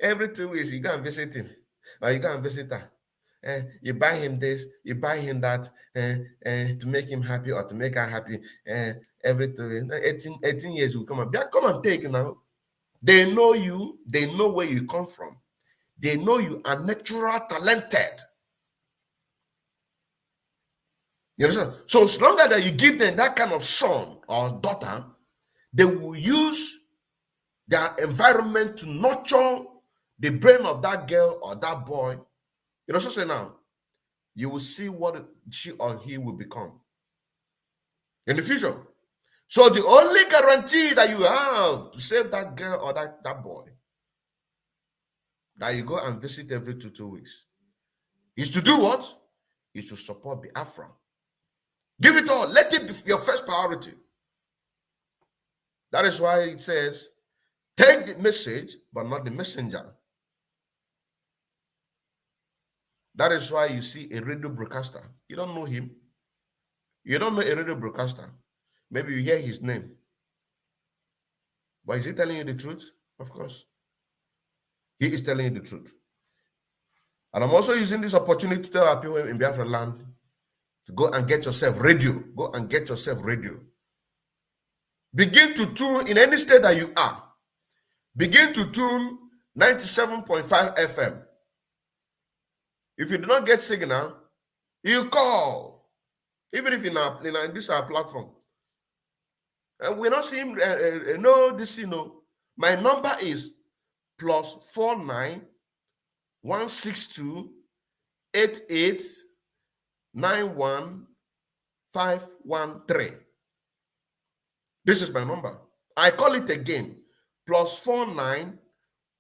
every 2 weeks you go and visit him, or you go and visit her. You buy him this, you buy him that, to make him happy or to make her happy. Every 2 weeks, 18 years will come and come and take now. They know you, they know where you come from. They know you are natural talented. You understand? So as long as you give them that kind of son or daughter, they will use their environment to nurture the brain of that girl or that boy. You know what I'm saying now? You will see what she or he will become in the future. So the only guarantee that you have to save that girl or that boy, that you go and visit every 2 weeks, is to do what? Is to support Biafra. Give it all. Let it be your first priority. That is why it says, take the message, but not the messenger. That is why you see a radio broadcaster. You don't know him. You don't know a radio broadcaster. Maybe you hear his name. But is he telling you the truth? Of course. He is telling you the truth. And I'm also using this opportunity to tell our people in Biafra land to go and get yourself radio. Go and get yourself radio. Begin to tune in any state that you are. Begin to tune 97.5 FM. If you do not get signal, you call. Even if in this our platform. And we're not seeing no this, you know. My number is +49 162 88 91 513. This is my number. I call it again. +49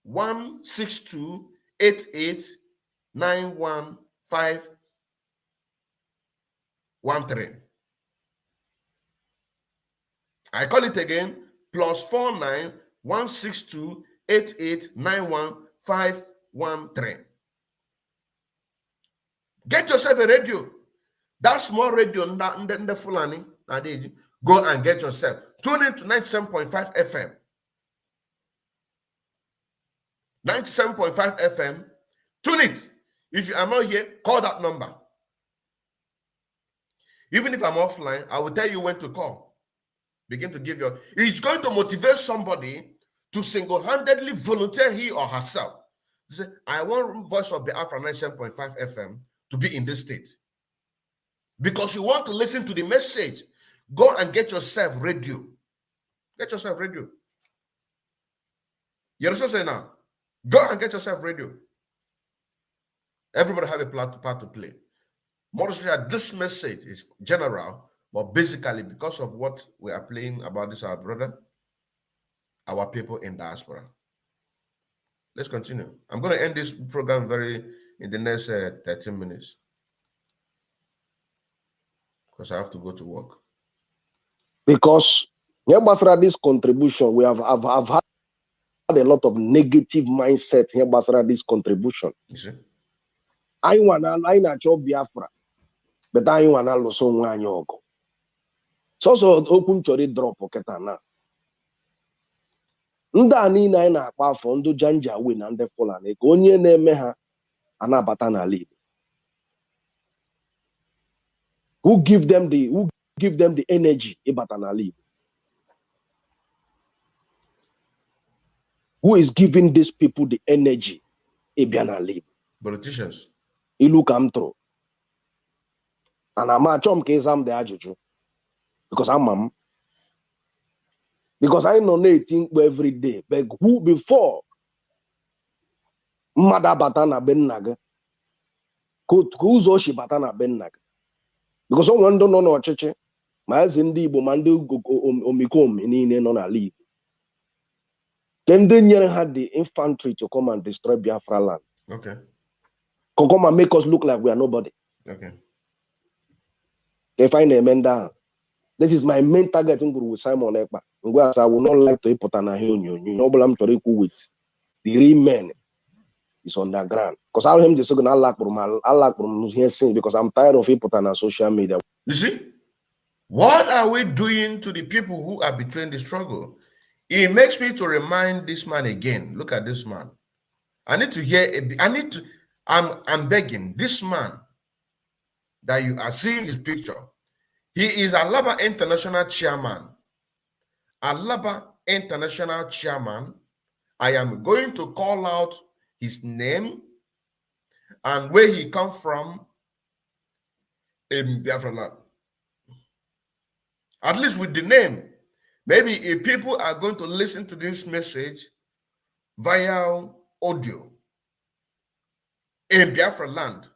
162 88 91 513. I call it again. +49 162 88 91 513. Get yourself a radio. That small radio in the Fulani. Go and get yourself. Tune in to 97.5 FM. 97.5 FM. Tune it. If you are not here, call that number. Even if I'm offline, I will tell you when to call. Begin to give your... It's going to motivate somebody to single-handedly volunteer he or herself. To say, I want Voice of Biafra 97.5 FM to be in this state. Because you want to listen to the message. Go and get yourself radio. Get yourself radio. You understand what I'm saying now? Go and get yourself radio. Everybody have a part to play. More this message is general, but basically because of what we are playing about this, our brother, our people in diaspora. Let's continue. I'm going to end this program in the next 13 minutes. Because I have to go to work. Because after this contribution, I've had a lot of negative mindset here after this contribution. You see? I na job Biafra, but I want to lose one yogo. So open to the drop oketana. Nda ni na akpa afọ ndụ janja we na ndị Fulani ka onye na-eme ha anabata n'ala Igbo. Who give them the energy ịbata n'ala Igbo? Who is giving these people the energy ịbịa n'ala Igbo? Politicians. Ilu ka m tụrụ. And I'm achọ m ka ịzam the ajụjụ. Because I'm because I know nothing every day. But who before mmadụ abata na be nna gị? Ka ụzọ oshi bata na be nna gị? Because ọ nwere ndị nọ n'ọchịchị ma eze ndị Igbo ma ndị omikomi niile nọ n'ala Igbo. Ka ndị nyere ha the infantry to come and destroy Biafra land. Okay. To come and make us look like we are nobody. Okay. If I name that, this is my main target with Simon Ekpa. I would not like to put an with the real men is on the ground. Because I him just going to lack from here saying because I'm tired of people on social media. You see, what are we doing to the people who are betraying the struggle? It makes me to remind this man again. Look at this man. I need to hear. I'm begging this man that you are seeing his picture. He is Alaba International Chairman. Alaba International Chairman. I am going to call out his name and where he comes from in Biafra land. At least with the name. Maybe if people are going to listen to this message via audio in Biafra land,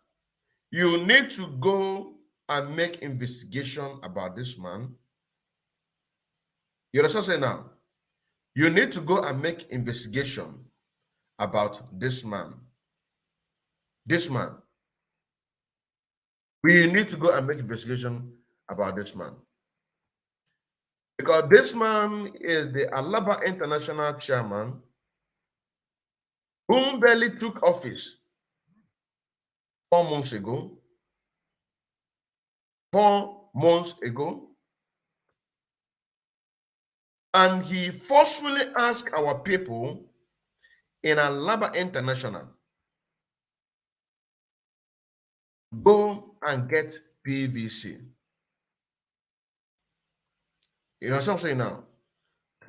you need to go and make investigation about this man. You understand what I'm saying now? You need to go and make investigation about this man. This man. We need to go and make investigation about this man. Because this man is the Alaba International Chairman whom barely took office 4 months ago. 4 months ago. And he forcefully asked our people in Alaba International, go and get PVC. You know what I'm saying now?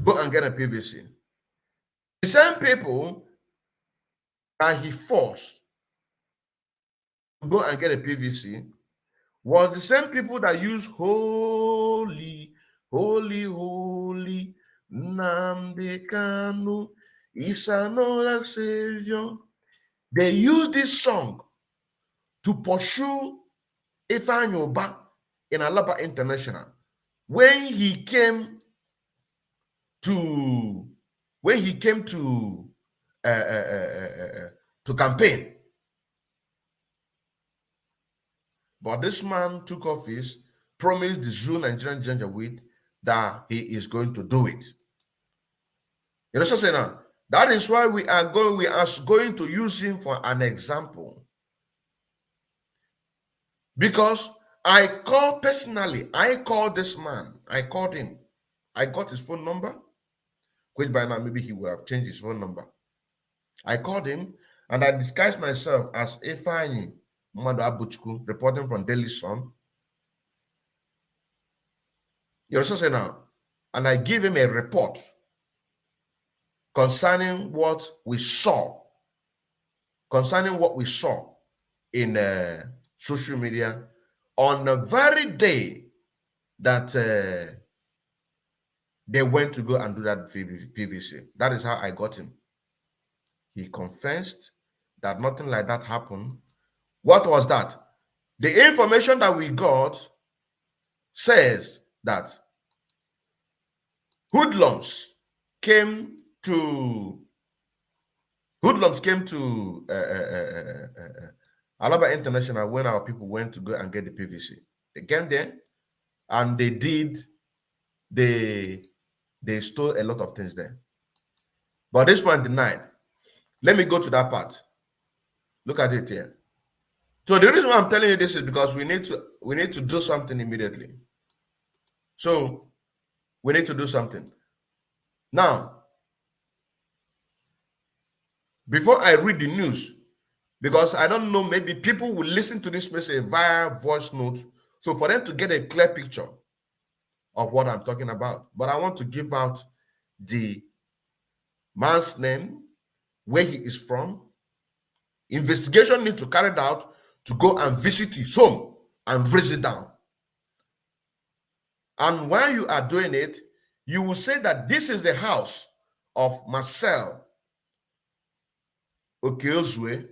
Go and get a PVC. The same people that he forced to go and get a PVC was the same people that use holy, holy, holy, Nnamdi Kanu is another savior. They use this song to pursue Ifeanyi Oba in Alaba International when he came to campaign. But this man took office, promised the Zoo Nigerian Janjaweed that he is going to do it. You know what I'm saying now? That is why we are going to use him for an example. Because I called this man. I called him. I got his phone number, which by now maybe he will have changed his phone number. I called him and I disguised myself as Ifeanyi Madu Abuchukwu, reporting from Daily Sun. You understand now? And I give him a report concerning what we saw in social media on the very day that they went to go and do that PVC. That is how I got him. He confessed that nothing like that happened. What was that? The information that we got says that hoodlums came to Alaba International when our people went to go and get the PVC. They came there and they stole a lot of things there. But this one denied. Let me go to that part. Look at it here. So the reason why I'm telling you this is because we need to do something immediately. So we need to do something. Now, before I read the news, because I don't know, maybe people will listen to this message via voice note. So for them to get a clear picture of what I'm talking about. But I want to give out the man's name, where he is from. Investigation need to carry it out to go and visit his home and raise it down. And while you are doing it, you will say that this is the house of Marcel Okeozue,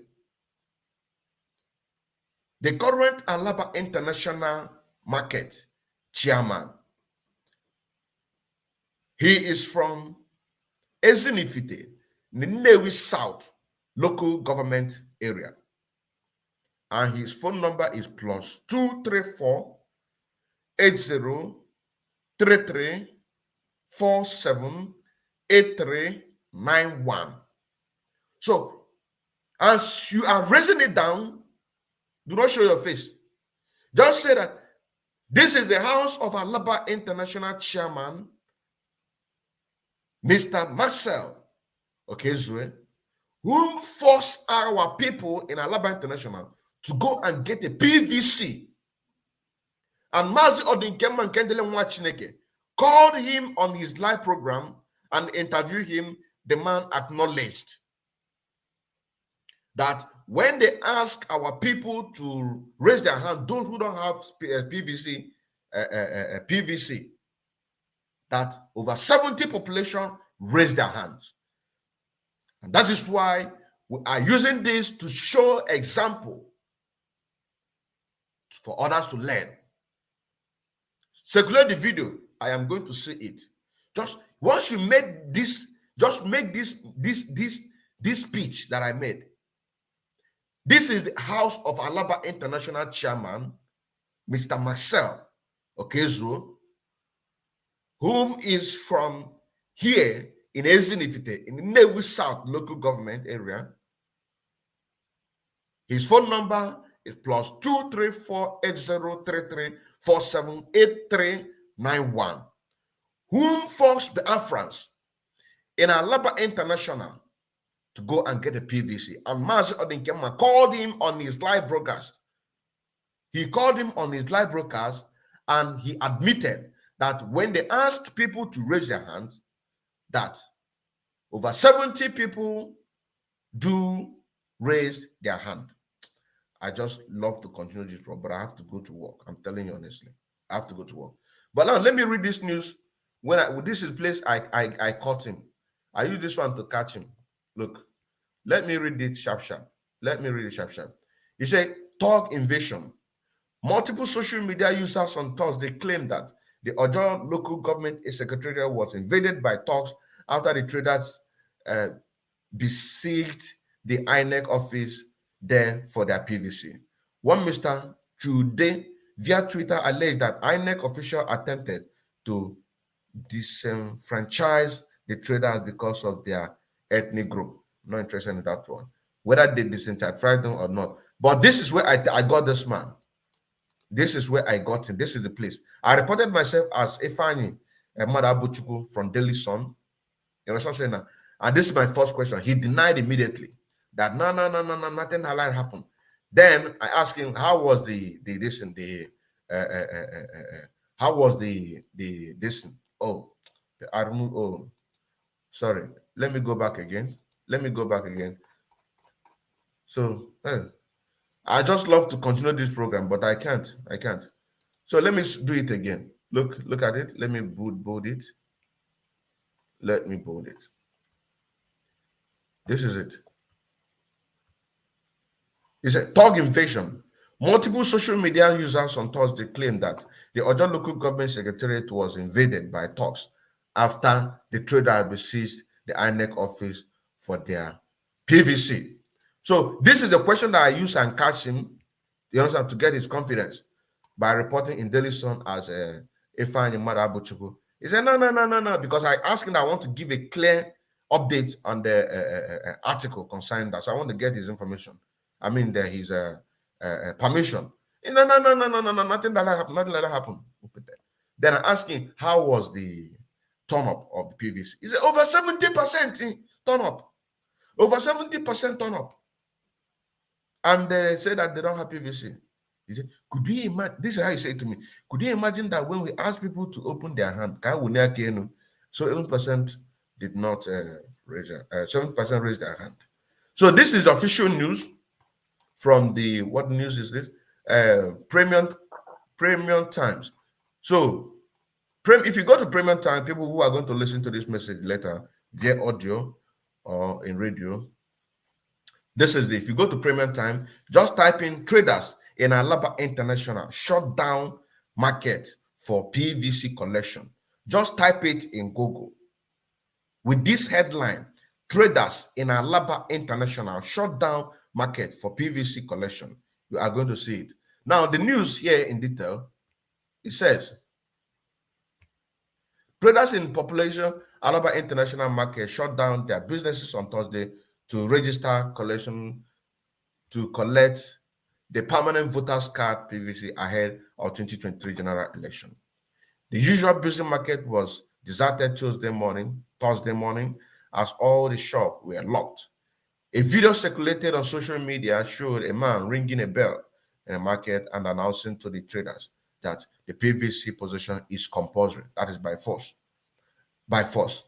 the current Alaba International Market chairman. He is from Ezinifite, Nnewi South local government area. And his phone number is +234 8033 47 8391. So As you are raising it down, do not show your face. Just say that this is the house of Alaba International Chairman, Mr. Marcel Okezue, whom forced our people in Alaba International to go and get a PVC. And Mazi Odinkeman Kendele Mwachineke called him on his live program and interviewed him. The man acknowledged that when they ask our people to raise their hand, those who don't have PVC, that over 70 population raise their hands. And that is why we are using this to show example for others to learn. Circulate the video. I am going to see it. Just once you made this, just make this speech that I made. This is the house of Alaba International Chairman, Mr. Marcel Okezue, whom is from here in Ezinifite, in Nnewi South local government area. His phone number is +2348033478391. Whom forced Biafrans in Alaba International to go and get a PVC. And Mazi Odinkema called him on his live broadcast. He called him on his live broadcast and he admitted that when they asked people to raise their hands, that over 70 people do raise their hand. I just love to continue this program, but I have to go to work. I'm telling you honestly, I have to go to work. But now let me read this news. This is place I caught him. I use this one to catch him. Look, let me read it sharp. Let me read it sharp. He said, Talk invasion. Multiple social media users on Thursday claimed that the Ojo local government secretariat was invaded by thugs after the traders besieged the INEC office there for their PVC. One Mr. Chude via Twitter alleged that INEC official attempted to disenfranchise the traders because of their ethnic group. I'm not interested in that one. Whether they disenfranchised them or not. But this is where I got this man. This is where I got him. This is the place. I reported myself as Ifani Madabuchuku from Daily Sun. You understand what I'm saying now? And this is my first question. He denied immediately that no, nothing like happened. Then I asked him, how was how was the sorry. Let me go back again. So I just love to continue this program, but I can't. So let me do it again. Look at it. Let me bold it. Let me bold it. This is it. He said, Thug invasion. Multiple social media users on Thursday claimed that the Ojo local government secretariat was invaded by thugs after the trader besieged the INEC office for their PVC. So this is the question that I use and catch him, you understand, to get his confidence by reporting in Daily Sun as Ifeanyi Madabuchuku. He said, no, because I asked him, I want to give a clear update on the article concerning that. So I want to get his information. I mean, his permission. No, nothing like that happened. Then I asked him, how was the turn up of the PVC? He said, over 70% turn up. Over 70% turn up. And they say that they don't have PVC. He said, could you imagine? This is how he said to me. Could you imagine that when we ask people to open their hand, so 7% did not raise 7% raised their hand. So this is official news from the, what news is this? Premium Times. So if you go to Premium Times, people who are going to listen to this message later via audio or in radio, this is the, if you go to Premium Time, just type in traders in Alaba International shut down market for PVC collection. Just type it in Google with this headline: traders in Alaba International shut down market for PVC collection. You are going to see it. Now, the news here in detail, it says, traders in population Alaba International Market shut down their businesses on Thursday to register collection to collect the permanent voters card PVC ahead of 2023 general election. The usual busy market was deserted Thursday morning, as all the shops were locked. A video circulated on social media showed a man ringing a bell in the market and announcing to the traders that the PVC position is compulsory. That is by force. By force.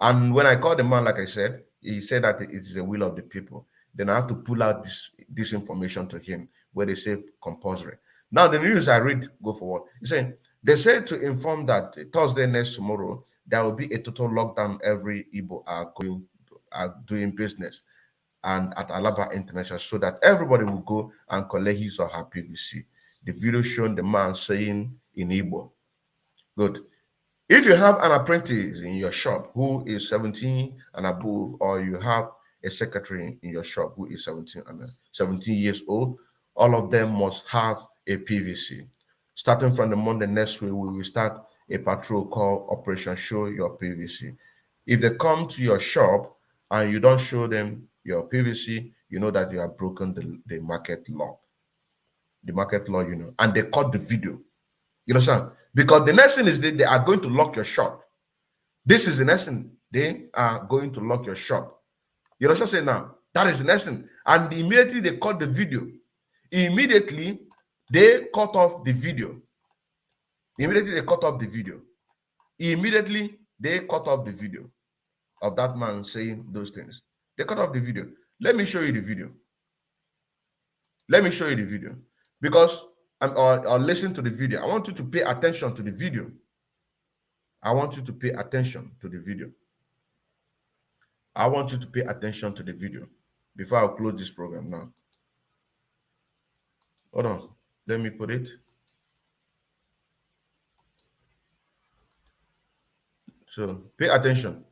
And when I called the man, like I said, he said that it is the will of the people. Then I have to pull out this information to him where they say compulsory. Now the news I read, go forward. He's saying they said to inform that Thursday next tomorrow there will be a total lockdown. Every Igbo are doing business and at Alaba International, so that everybody will go and collect his or her PVC. The video showing the man saying in Igbo, good. If you have an apprentice in your shop who is 17 and above, or you have a secretary in your shop who is 17 years old, all of them must have a PVC. Starting from the Monday next week, we will start a patrol called Operation Show Your PVC. If they come to your shop and you don't show them your PVC, you know that you have broken the market law. The market law, and they cut the video. You understand? Because the next thing is they are going to lock your shop. This is the next thing. They are going to lock your shop. You know what I'm saying now? That is the next thing. And immediately they cut the video. Immediately they cut off the video. Immediately they cut off the video. Immediately they cut off the video of that man saying those things. They cut off the video. Let me show you the video. Let me show you the video. Because or listen to the video. I want you to pay attention to the video. I want you to pay attention to the video. I want you to pay attention to the video before I close this program now. Hold on. Let me put it. So pay attention.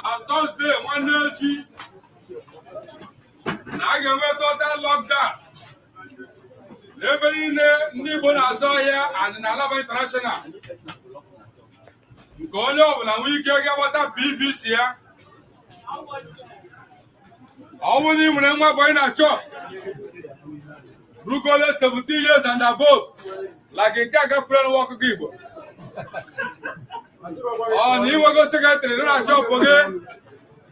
On Thursday, one day, I can wait total lockdown. Every neighbor I saw here and in Alaba International. Go on, and we can get what that BBC here. I want him when I'm going to shop. Brugole 17 years and above, like a gaga friend walk people. Oh, he was a secretary, not a shop again.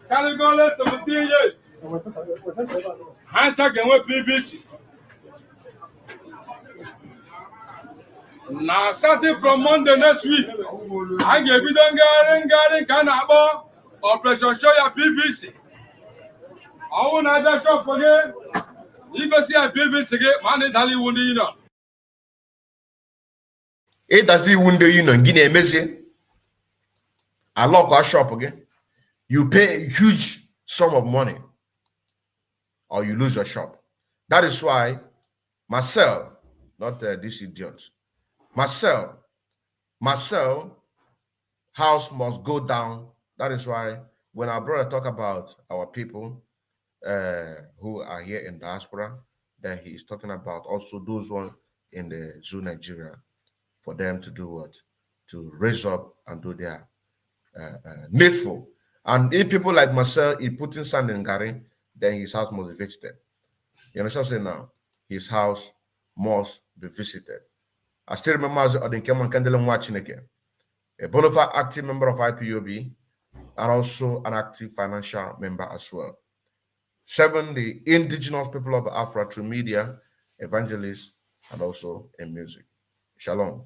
Can you go less 17 years? I'm talking with BBC. Now, starting from Monday next week, I give you don't get Operation Show Your BBC. I want to shop again. You go see a BBC again, man, it's only one, you know. It does it window, Guinea Messi. I lock our shop again. You pay a huge sum of money or you lose your shop. That is why Marcel, not this idiot, Marcel house must go down. That is why when our brother talk about our people who are here in diaspora, then he is talking about also those one in the zoo Nigeria, for them to do what? To raise up and do their needful. And if people like Marcel, he putting sand in Gary, then his house must be visited. You understand what I'm saying now? His house must be visited. I still remember as Odinkeman Kendele Mwachineke, a bona fide active member of IPOB, and also an active financial member as well. 7, the indigenous people of Afra through media, evangelists, and also in music. Shalom.